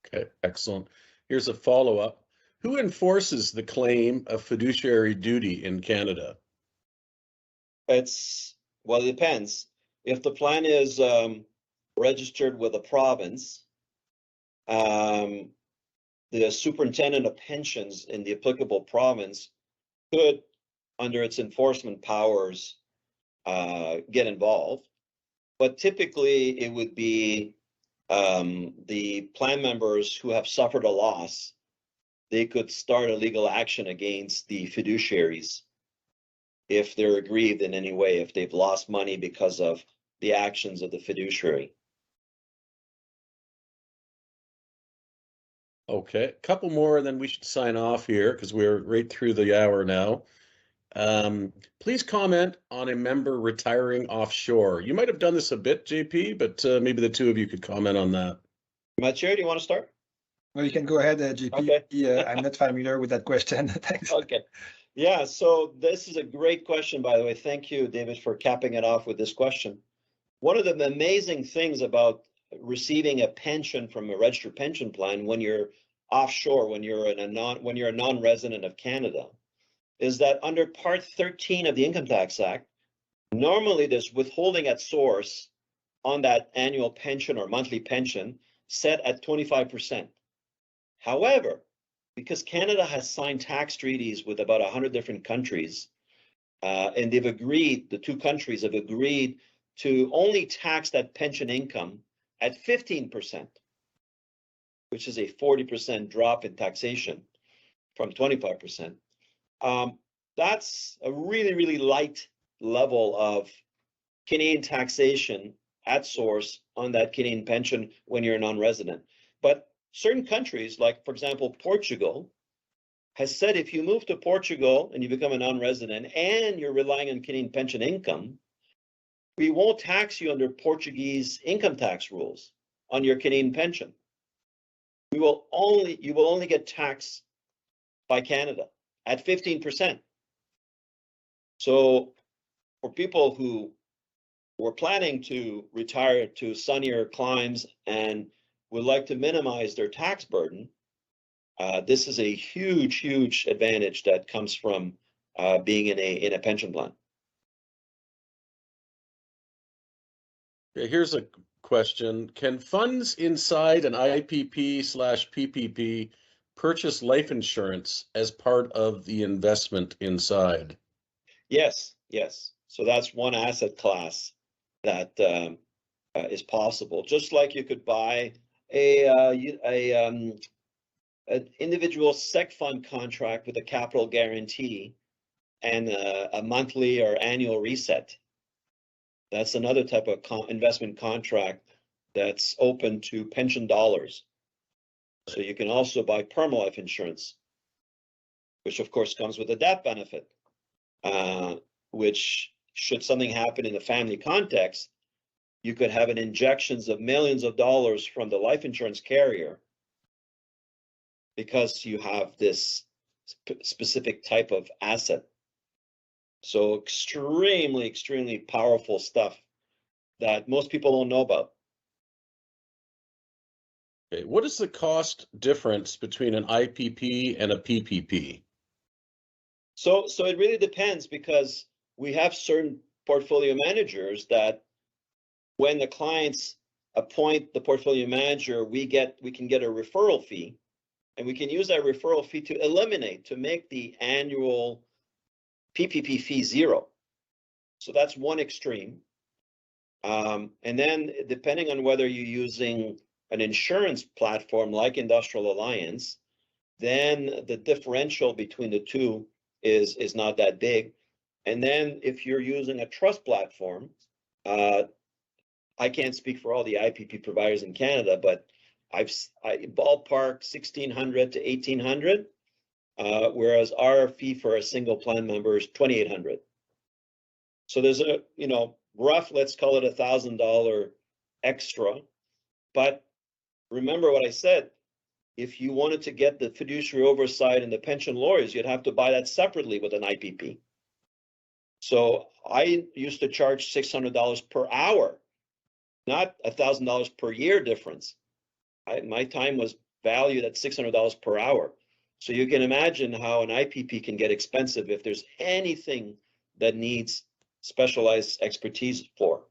Okay, excellent. Here's a follow-up. Who enforces the claim of fiduciary duty in Canada? Well, it depends. If the plan is registered with a province, the superintendent of pensions in the applicable province could, under its enforcement powers, get involved. But typically it would be the plan members who have suffered a loss. They could start a legal action against the fiduciaries if they're aggrieved in any way, if they've lost money because of the actions of the fiduciary. Okay, a couple more, and then we should sign off here because we're right through the hour now. Please comment on a member retiring offshore. You might have done this a bit, JP, but maybe the two of you could comment on that. Mathieu, do you want to start? Well, you can go ahead, JP. Okay. I'm not familiar with that question. Thanks. Okay. Yeah, so this is a great question, by the way. Thank you, David, for capping it off with this question. One of the amazing things about receiving a pension from a registered pension plan when you're offshore, when you're a non-resident of Canada, is that under Part 13 of the Income Tax Act, normally there's withholding at source on that annual pension or monthly pension set at 25%. However, because Canada has signed tax treaties with about 100 different countries, and they've agreed, the two countries have agreed to only tax that pension income at 15%, which is a 40% drop in taxation from 25%. That's a really, really light level of Canadian taxation at source on that Canadian pension when you're a non-resident. But certain countries, like for example, Portugal, has said if you move to Portugal and you become a non-resident and you're relying on Canadian pension income, we won't tax you under Portuguese income tax rules on your Canadian pension. You will only get taxed by Canada at 15%. So for people who were planning to retire to sunnier climes and would like to minimize their tax burden, this is a huge, huge advantage that comes from being in a pension plan. Here's a question. Can funds inside an IPP/PPP purchase life insurance as part of the investment inside? Yes, yes. So that's one asset class that is possible. Just like you could buy an individual sec fund contract with a capital guarantee and a monthly or annual reset. That's another type of investment contract that's open to pension dollars. So you can also buy perma life insurance, which of course comes with a death benefit, which should something happen in a family context, you could have an injections of millions of dollars from the life insurance carrier because you have this specific type of asset. So extremely, extremely powerful stuff that most people don't know about. Okay. What is the cost difference between an IPP and a PPP? So it really depends, because we have certain portfolio managers that when the clients appoint the portfolio manager, we can get a referral fee, and we can use that referral fee to make the annual PPP fee zero. So that's one extreme. And then depending on whether you're using an insurance platform like Industrial Alliance, then the differential between the two is not that big. And then if you're using a trust platform, I can't speak for all the IPP providers in Canada, but I ballpark 1,600 to 1,800, whereas our fee for a single plan member is 2,800. So there's a, rough, let's call it $1,000 extra. But remember what I said, if you wanted to get the fiduciary oversight and the pension lawyers, you'd have to buy that separately with an IPP. So I used to charge $600 per hour, not $1,000 per year difference. My time was valued at $600 per hour. So you can imagine how an IPP can get expensive if there's anything that needs specialized expertise for.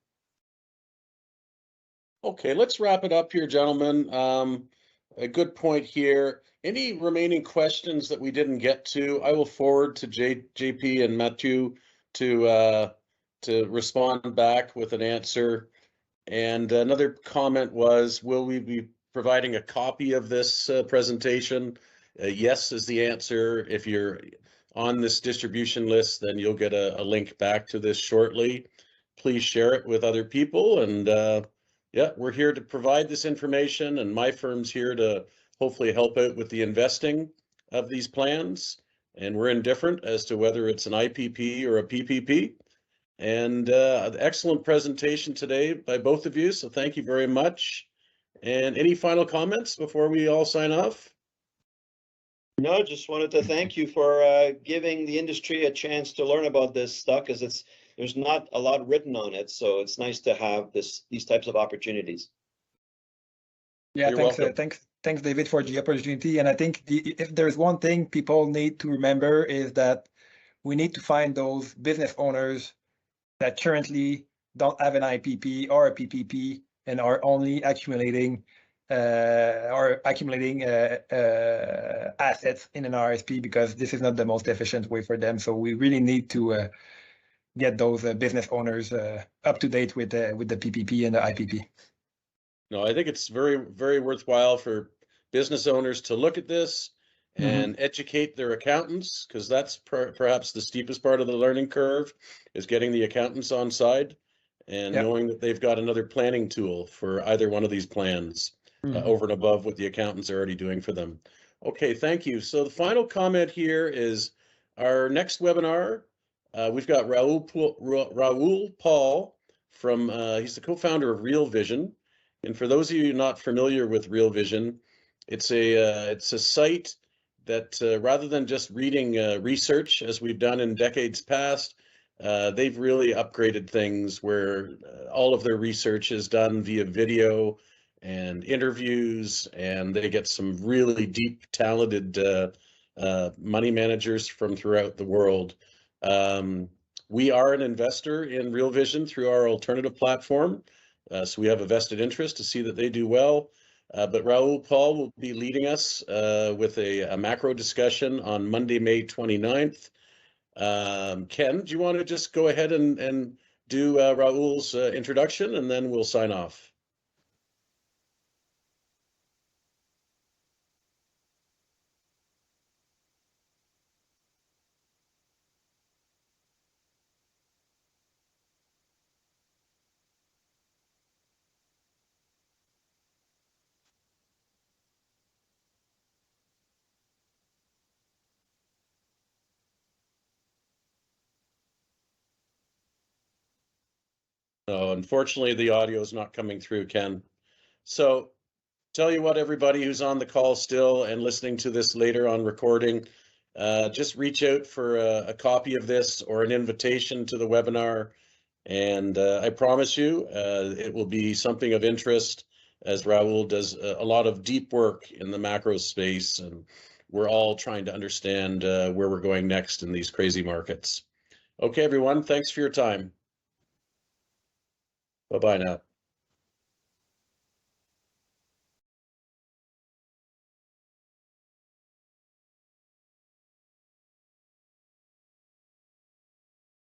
Okay, let's wrap it up here, gentlemen. A good point here. Any remaining questions that we didn't get to, I will forward to JP and Mathieu to respond back with an answer. And another comment was, will we be providing a copy of this presentation? Yes is the answer. If you're on this distribution list, then you'll get a link back to this shortly. Please share it with other people. And yeah, we're here to provide this information, and my firm's here to hopefully help out with the investing of these plans. And we're indifferent as to whether it's an IPP or a PPP. And excellent presentation today by both of you, so thank you very much. And any final comments before we all sign off? No, just wanted to thank you for giving the industry a chance to learn about this stuff, because there's not a lot written on it, so it's nice to have these types of opportunities. Yeah, You're welcome. Thanks, David, for the opportunity. And I think if there's one thing people need to remember is that we need to find those business owners that currently don't have an IPP or a PPP and are only accumulating assets in an RSP, because this is not the most efficient way for them. So we really need to get those business owners up to date with the PPP and the IPP. No, I think it's very, very worthwhile for business owners to look at this and educate their accountants, because that's perhaps the steepest part of the learning curve, is getting the accountants on side and knowing that they've got another planning tool for either one of these plans over and above what the accountants are already doing for them. Okay, thank you. So the final comment here is our next webinar. We've got Raoul Paul from, he's the co-founder of Real Vision. And for those of you not familiar with Real Vision, it's a site that rather than just reading research as we've done in decades past, they've really upgraded things where all of their research is done via video and interviews, and they get some really deep, talented money managers from throughout the world. We are an investor in Real Vision through our alternative platform, so we have a vested interest to see that they do well. But Raoul Paul will be leading us with a macro discussion on Monday, May 29th. Ken, do you want to just go ahead and do Raoul's introduction, and then we'll sign off? No, unfortunately, the audio is not coming through, Ken. So tell you what, everybody who's on the call still and listening to this later on recording, just reach out for a copy of this or an invitation to the webinar. And I promise you, it will be something of interest, as Raoul does a lot of deep work in the macro space. And we're all trying to understand where we're going next in these crazy markets. Okay, everyone, thanks for your time. Bye-bye now.